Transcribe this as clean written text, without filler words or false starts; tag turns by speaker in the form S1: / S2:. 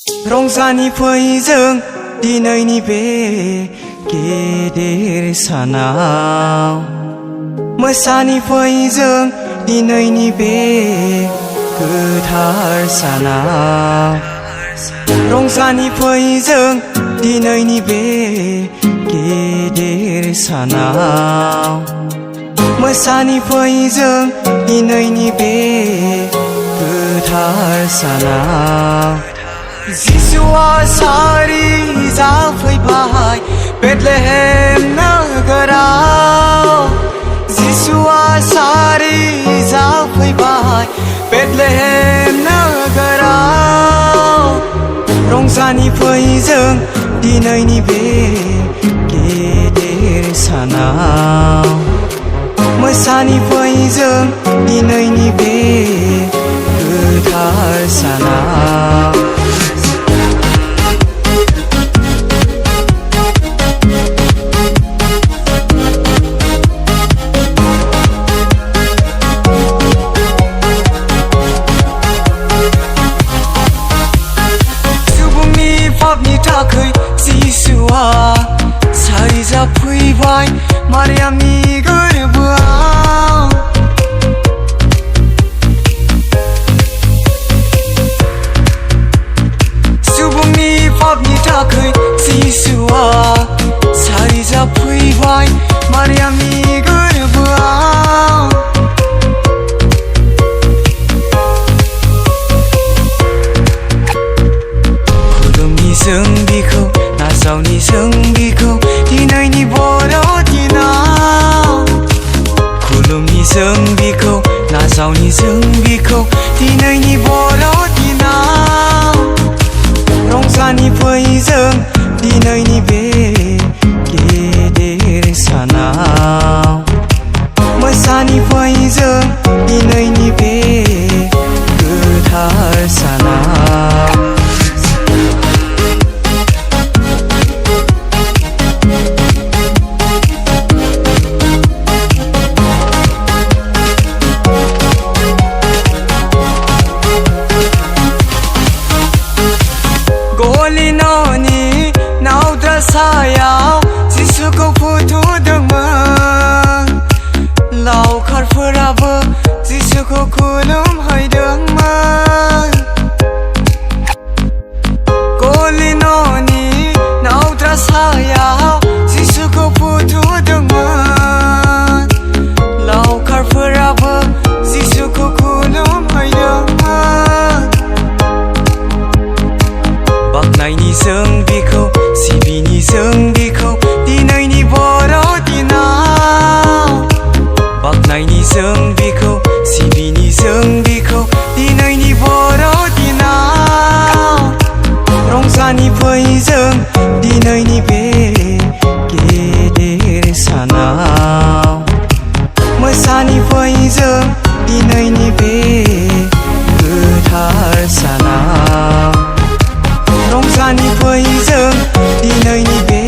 S1: रंजानि फैजों दिनैनि बे गेदेर सानाव मोसानि फैजों दिनैनि बे गोथार सानाव रंजानि फैजों दिनैनि बे गेदेर सानाव मोसानि फैजों दिनैनि बे गोथार सानाव जिसुआ सारि जाफैबाय बेथलेहेम नोगोराव जिसुआ सारि जाफैबाय बेथलेहेम नोगोराव रंजानि फैजों दिनैनि बे गेदेर सानाव मोसानि फैजों दिनैनि बे गोथार सानाव जिसुआ सारि जाफैबाय मारियामनि गोरबोआव सुबुंनि पापनि थाखाय जिसुआ सारि जाफैबाय मारियामनि गोरबोआव खुलुमनि जों बिखौ नाजावनि जों बिखौ दिनैनि बर'दिनाव खुलुमनि जों बिखौ नाजावनि जों बिखौ दिनैनि बर'दिनाव रंजानि फैजों दिनैनि बे गेदेर सानाव मोसानि फैजों दिनैनि बे गोथार सानाव गलिन'नि नावद्रासायाव जिसुखौ फुथुदोंमोन लावखारफोराबो जिसुखौ खुलुमहैदोंमोन गलिन'नि नावद्रासायाव जिसुखौ फुथुदोंमोन लावखारफोराबो जिसुखौ खुलुमहैदोंमोन बाख्नायनि जों बिखौ सिबिनि जों बिखौ दिनैनि बर'दिनाव बाख्नायनि जों बिखौ सिबिनि जों बिखौ दिनैनि बर'दिनाव रंजानि फैजों दिनैनि बे गेदेर सानाव मोसानि फैजों दिनैनि बे गोथार सानाव रंजानि फैजों दिनैनि बे